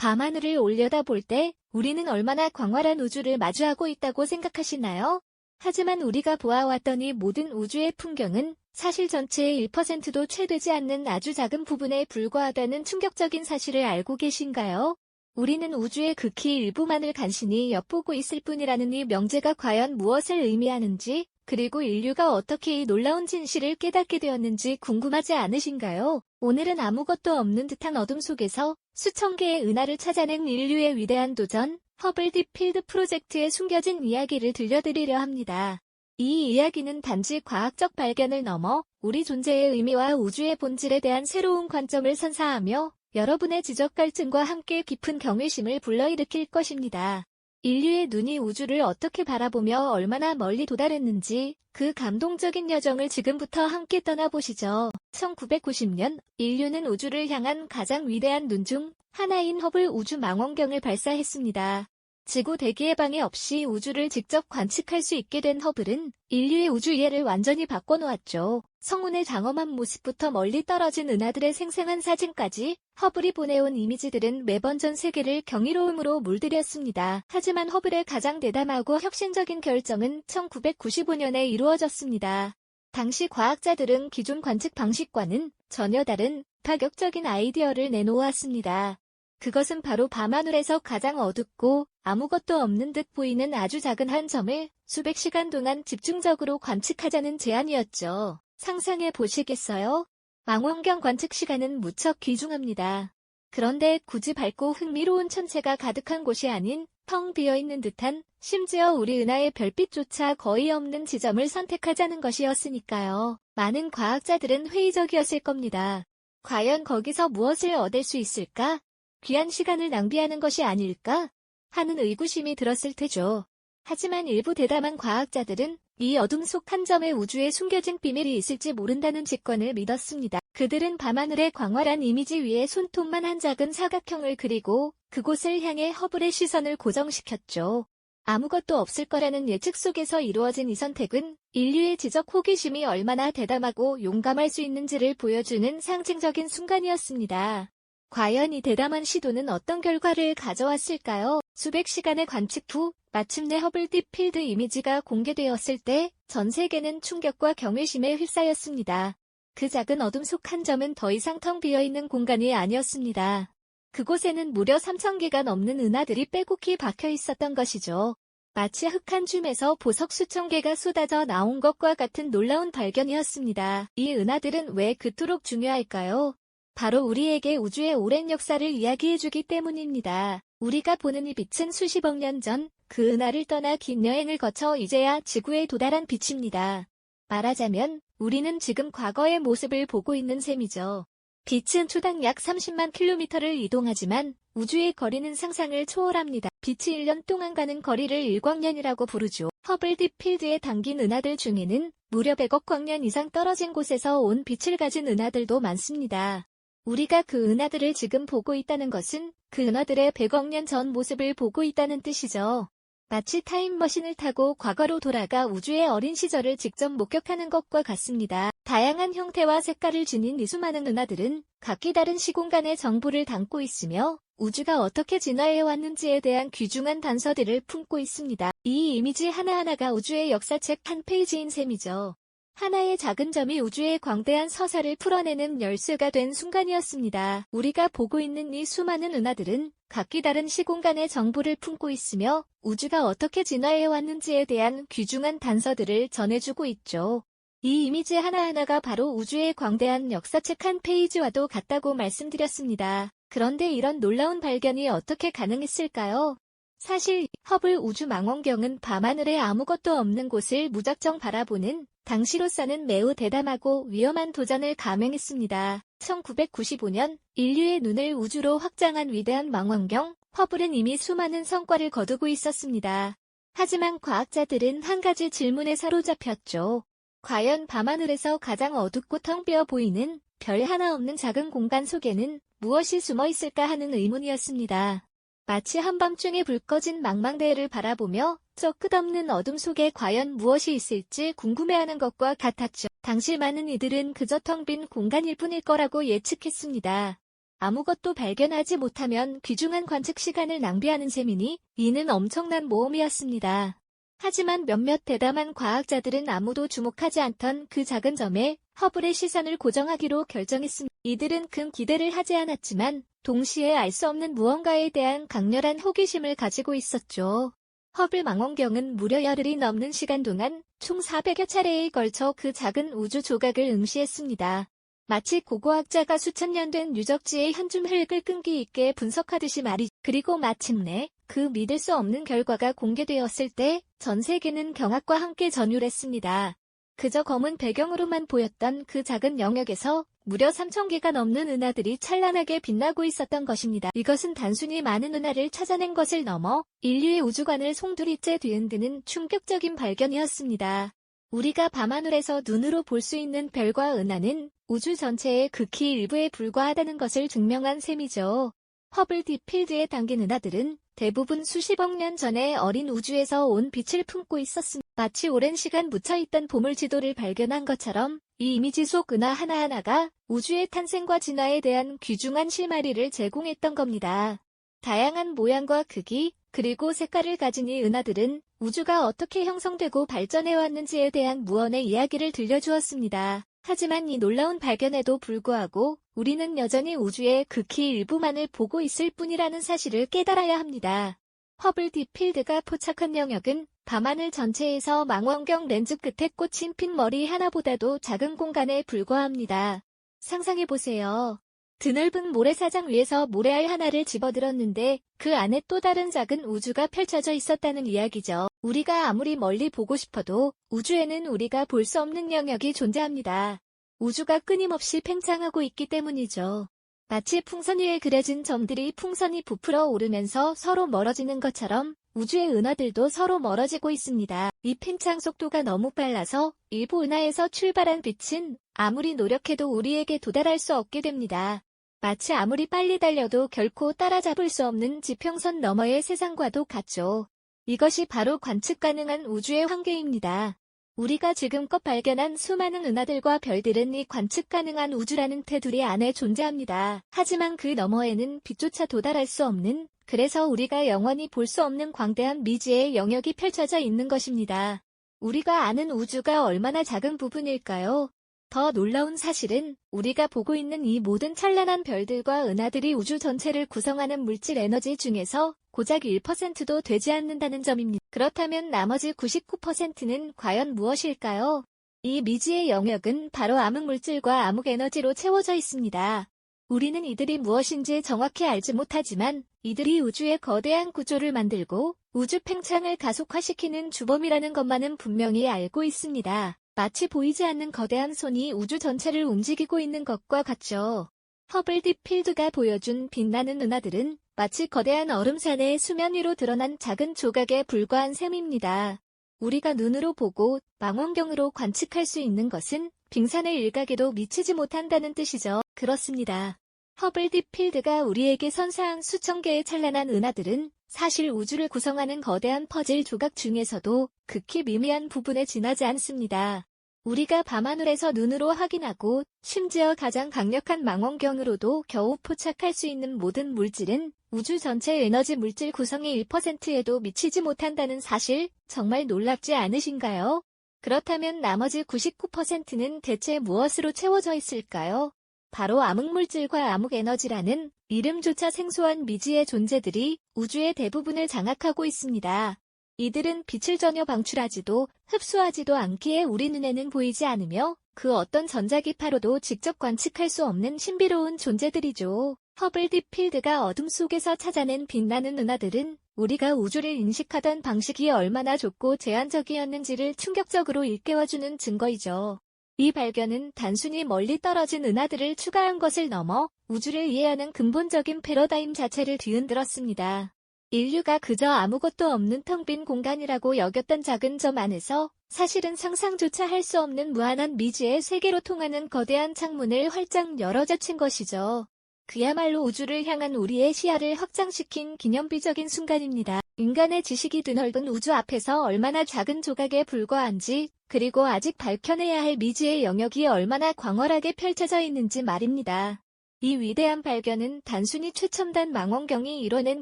밤하늘을 올려다볼 때 우리는 얼마나 광활한 우주를 마주하고 있다고 생각하시나요? 하지만 우리가 보아왔던 이 모든 우주의 풍경은 사실 전체의 1%도 채 되지 않는 아주 작은 부분에 불과하다는 충격적인 사실을 알고 계신가요? 우리는 우주의 극히 일부만을 간신히 엿보고 있을 뿐이라는 이 명제가 과연 무엇을 의미하는지, 그리고 인류가 어떻게 이 놀라운 진실을 깨닫게 되었는지 궁금하지 않으신가요? 오늘은 아무것도 없는 듯한 어둠 속에서 수천 개의 은하를 찾아낸 인류의 위대한 도전, 허블 딥필드 프로젝트의 숨겨진 이야기를 들려드리려 합니다. 이 이야기는 단지 과학적 발견을 넘어 우리 존재의 의미와 우주의 본질에 대한 새로운 관점을 선사하며 여러분의 지적 갈증과 함께 깊은 경외심을 불러일으킬 것입니다. 인류의 눈이 우주를 어떻게 바라보며 얼마나 멀리 도달했는지 그 감동적인 여정을 지금부터 함께 떠나보시죠. 1990년 인류는 우주를 향한 가장 위대한 눈 중 하나인 허블 우주망원경을 발사했습니다. 지구 대기의 방해 없이 우주를 직접 관측할 수 있게 된 허블은 인류의 우주 이해를 완전히 바꿔놓았죠. 성운의 장엄한 모습부터 멀리 떨어진 은하들의 생생한 사진까지 허블이 보내온 이미지들은 매번 전 세계를 경이로움으로 물들였습니다. 하지만 허블의 가장 대담하고 혁신적인 결정은 1995년에 이루어졌습니다. 당시 과학자들은 기존 관측 방식과는 전혀 다른 파격적인 아이디어를 내놓았습니다. 그것은 바로 밤하늘에서 가장 어둡고 아무것도 없는 듯 보이는 아주 작은 한 점을 수백 시간 동안 집중적으로 관측하자는 제안이었죠. 상상해 보시겠어요? 망원경 관측 시간은 무척 귀중합니다. 그런데 굳이 밝고 흥미로운 천체가 가득한 곳이 아닌 텅 비어있는 듯한, 심지어 우리 은하의 별빛조차 거의 없는 지점을 선택하자는 것이었으니까요. 많은 과학자들은 회의적이었을 겁니다. 과연 거기서 무엇을 얻을 수 있을까? 귀한 시간을 낭비하는 것이 아닐까? 하는 의구심이 들었을 테죠. 하지만 일부 대담한 과학자들은 이 어둠 속 한 점의 우주에 숨겨진 비밀이 있을지 모른다는 직관을 믿었습니다. 그들은 밤하늘의 광활한 이미지 위에 손톱만 한 작은 사각형을 그리고 그곳을 향해 허블의 시선을 고정시켰죠. 아무것도 없을 거라는 예측 속에서 이루어진 이 선택은 인류의 지적 호기심이 얼마나 대담하고 용감할 수 있는지를 보여주는 상징적인 순간이었습니다. 과연 이 대담한 시도는 어떤 결과를 가져왔을까요? 수백 시간의 관측 후 마침내 허블 딥필드 이미지가 공개되었을 때 전 세계는 충격과 경외심에 휩싸였습니다. 그 작은 어둠 속 한 점은 더 이상 텅 비어있는 공간이 아니었습니다. 그곳에는 무려 3,000개가 넘는 은하들이 빼곡히 박혀 있었던 것이죠. 마치 흙 한 줌에서 보석 수천 개가 쏟아져 나온 것과 같은 놀라운 발견이었습니다. 이 은하들은 왜 그토록 중요할까요? 바로 우리에게 우주의 오랜 역사를 이야기해주기 때문입니다. 우리가 보는 이 빛은 수십억 년 전 그 은하를 떠나 긴 여행을 거쳐 이제야 지구에 도달한 빛입니다. 말하자면 우리는 지금 과거의 모습을 보고 있는 셈이죠. 빛은 초당 약 30만 킬로미터를 이동하지만 우주의 거리는 상상을 초월합니다. 빛이 1년 동안 가는 거리를 일광년이라고 부르죠. 허블 딥필드에 담긴 은하들 중에는 무려 100억 광년 이상 떨어진 곳에서 온 빛을 가진 은하들도 많습니다. 우리가 그 은하들을 지금 보고 있다는 것은 그 은하들의 100억 년 전 모습을 보고 있다는 뜻이죠. 마치 타임머신을 타고 과거로 돌아가 우주의 어린 시절을 직접 목격하는 것과 같습니다. 다양한 형태와 색깔을 지닌 이 수많은 은하들은 각기 다른 시공간의 정보를 담고 있으며 우주가 어떻게 진화해왔는지에 대한 귀중한 단서들을 품고 있습니다. 이 이미지 하나하나가 우주의 역사책 한 페이지인 셈이죠. 하나의 작은 점이 우주의 광대한 서사를 풀어내는 열쇠가 된 순간이었습니다. 우리가 보고 있는 이 수많은 은하들은 각기 다른 시공간의 정보를 품고 있으며 우주가 어떻게 진화해왔는지에 대한 귀중한 단서들을 전해주고 있죠. 이 이미지 하나하나가 바로 우주의 광대한 역사책 한 페이지와도 같다고 말씀드렸습니다. 그런데 이런 놀라운 발견이 어떻게 가능했을까요? 사실 허블 우주망원경은 밤하늘에 아무것도 없는 곳을 무작정 바라보는 당시로서는 매우 대담하고 위험한 도전을 감행했습니다. 1995년 인류의 눈을 우주로 확장한 위대한 망원경 허블은 이미 수많은 성과를 거두고 있었습니다. 하지만 과학자들은 한 가지 질문에 사로잡혔죠. 과연 밤하늘에서 가장 어둡고 텅 비어 보이는 별 하나 없는 작은 공간 속에는 무엇이 숨어 있을까 하는 의문이었습니다. 마치 한밤중에 불 꺼진 망망대해를 바라보며 저 끝없는 어둠 속에 과연 무엇이 있을지 궁금해하는 것과 같았죠. 당시 많은 이들은 그저 텅 빈 공간일 뿐일 거라고 예측했습니다. 아무것도 발견하지 못하면 귀중한 관측 시간을 낭비하는 셈이니 이는 엄청난 모험이었습니다. 하지만 몇몇 대담한 과학자들은 아무도 주목하지 않던 그 작은 점에 허블의 시선을 고정하기로 결정했습니다. 이들은 큰 기대를 하지 않았지만 동시에 알 수 없는 무언가에 대한 강렬한 호기심을 가지고 있었죠. 허블 망원경은 무려 열흘이 넘는 시간 동안 총 400여 차례에 걸쳐 그 작은 우주 조각을 응시했습니다. 마치 고고학자가 수천 년 된 유적지의 한 줌 흙을 끈기 있게 분석하듯이 말이죠. 그리고 마침내 그 믿을 수 없는 결과가 공개되었을 때 전 세계는 경악과 함께 전율했습니다. 그저 검은 배경으로만 보였던 그 작은 영역에서 무려 3,000개가 넘는 은하들이 찬란하게 빛나고 있었던 것입니다. 이것은 단순히 많은 은하를 찾아낸 것을 넘어 인류의 우주관을 송두리째 뒤흔드는 충격적인 발견이었습니다. 우리가 밤하늘에서 눈으로 볼 수 있는 별과 은하는 우주 전체의 극히 일부에 불과하다는 것을 증명한 셈이죠. 허블 딥필드에 담긴 은하들은 대부분 수십억 년 전에 어린 우주에서 온 빛을 품고 있었습니다. 마치 오랜 시간 묻혀있던 보물 지도를 발견한 것처럼 이 이미지 속 은하 하나하나가 우주의 탄생과 진화에 대한 귀중한 실마리를 제공했던 겁니다. 다양한 모양과 크기, 그리고 색깔을 가진 이 은하들은 우주가 어떻게 형성되고 발전해왔는지에 대한 무언의 이야기를 들려주었습니다. 하지만 이 놀라운 발견에도 불구하고 우리는 여전히 우주의 극히 일부만을 보고 있을 뿐이라는 사실을 깨달아야 합니다. 허블 딥필드가 포착한 영역은 밤하늘 전체에서 망원경 렌즈 끝에 꽂힌 핀 머리 하나보다도 작은 공간에 불과합니다. 상상해보세요. 드넓은 모래사장 위에서 모래알 하나를 집어들었는데 그 안에 또 다른 작은 우주가 펼쳐져 있었다는 이야기죠. 우리가 아무리 멀리 보고 싶어도 우주에는 우리가 볼 수 없는 영역이 존재합니다. 우주가 끊임없이 팽창하고 있기 때문이죠. 마치 풍선 위에 그려진 점들이 풍선이 부풀어 오르면서 서로 멀어지는 것처럼 우주의 은하들도 서로 멀어지고 있습니다. 이 팽창 속도가 너무 빨라서 일부 은하에서 출발한 빛은 아무리 노력해도 우리에게 도달할 수 없게 됩니다. 마치 아무리 빨리 달려도 결코 따라잡을 수 없는 지평선 너머의 세상과도 같죠. 이것이 바로 관측 가능한 우주의 한계입니다. 우리가 지금껏 발견한 수많은 은하들과 별들은 이 관측 가능한 우주라는 테두리 안에 존재합니다. 하지만 그 너머에는 빛조차 도달할 수 없는, 그래서 우리가 영원히 볼 수 없는 광대한 미지의 영역이 펼쳐져 있는 것입니다. 우리가 아는 우주가 얼마나 작은 부분일까요? 더 놀라운 사실은 우리가 보고 있는 이 모든 찬란한 별들과 은하들이 우주 전체를 구성하는 물질 에너지 중에서 고작 1%도 되지 않는다는 점입니다. 그렇다면 나머지 99%는 과연 무엇일까요? 이 미지의 영역은 바로 암흑물질과 암흑에너지로 채워져 있습니다. 우리는 이들이 무엇인지 정확히 알지 못하지만 이들이 우주의 거대한 구조를 만들고 우주 팽창을 가속화시키는 주범이라는 것만은 분명히 알고 있습니다. 마치 보이지 않는 거대한 손이 우주 전체를 움직이고 있는 것과 같죠. 허블 딥필드가 보여준 빛나는 은하들은 마치 거대한 얼음산의 수면 위로 드러난 작은 조각에 불과한 셈입니다. 우리가 눈으로 보고 망원경으로 관측할 수 있는 것은 빙산의 일각에도 미치지 못한다는 뜻이죠. 그렇습니다. 허블 딥필드가 우리에게 선사한 수천 개의 찬란한 은하들은 사실 우주를 구성하는 거대한 퍼즐 조각 중에서도 극히 미미한 부분에 지나지 않습니다. 우리가 밤하늘에서 눈으로 확인하고 심지어 가장 강력한 망원경으로도 겨우 포착할 수 있는 모든 물질은 우주 전체 에너지 물질 구성의 1%에도 미치지 못한다는 사실, 정말 놀랍지 않으신가요? 그렇다면 나머지 99%는 대체 무엇으로 채워져 있을까요? 바로 암흑물질과 암흑에너지라는 이름조차 생소한 미지의 존재들이 우주의 대부분을 장악하고 있습니다. 이들은 빛을 전혀 방출하지도 흡수하지도 않기에 우리 눈에는 보이지 않으며 그 어떤 전자기파로도 직접 관측할 수 없는 신비로운 존재들이죠. 허블 딥필드가 어둠 속에서 찾아낸 빛나는 은하들은 우리가 우주를 인식하던 방식이 얼마나 좁고 제한적이었는지를 충격적으로 일깨워주는 증거이죠. 이 발견은 단순히 멀리 떨어진 은하들을 추가한 것을 넘어 우주를 이해하는 근본적인 패러다임 자체를 뒤흔들었습니다. 인류가 그저 아무것도 없는 텅 빈 공간이라고 여겼던 작은 점 안에서 사실은 상상조차 할 수 없는 무한한 미지의 세계로 통하는 거대한 창문을 활짝 열어젖힌 것이죠. 그야말로 우주를 향한 우리의 시야를 확장시킨 기념비적인 순간입니다. 인간의 지식이 드넓은 우주 앞에서 얼마나 작은 조각에 불과한지, 그리고 아직 밝혀내야 할 미지의 영역이 얼마나 광활하게 펼쳐져 있는지 말입니다. 이 위대한 발견은 단순히 최첨단 망원경이 이뤄낸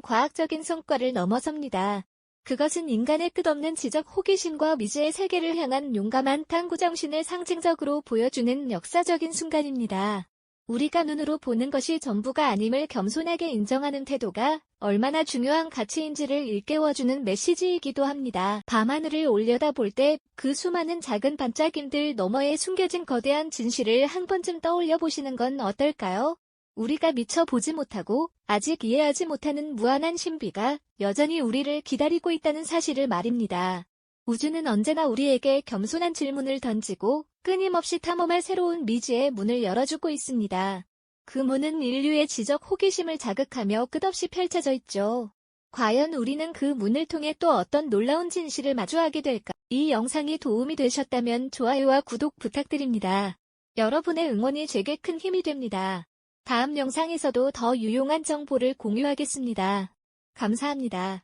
과학적인 성과를 넘어섭니다. 그것은 인간의 끝없는 지적 호기심과 미지의 세계를 향한 용감한 탐구 정신을 상징적으로 보여주는 역사적인 순간입니다. 우리가 눈으로 보는 것이 전부가 아님을 겸손하게 인정하는 태도가 얼마나 중요한 가치인지를 일깨워주는 메시지이기도 합니다. 밤하늘을 올려다볼 때 그 수많은 작은 반짝임들 너머에 숨겨진 거대한 진실을 한 번쯤 떠올려 보시는 건 어떨까요? 우리가 미처 보지 못하고 아직 이해하지 못하는 무한한 신비가 여전히 우리를 기다리고 있다는 사실을 말입니다. 우주는 언제나 우리에게 겸손한 질문을 던지고 끊임없이 탐험할 새로운 미지의 문을 열어주고 있습니다. 그 문은 인류의 지적 호기심을 자극하며 끝없이 펼쳐져 있죠. 과연 우리는 그 문을 통해 또 어떤 놀라운 진실을 마주하게 될까? 이 영상이 도움이 되셨다면 좋아요와 구독 부탁드립니다. 여러분의 응원이 제게 큰 힘이 됩니다. 다음 영상에서도 더 유용한 정보를 공유하겠습니다. 감사합니다.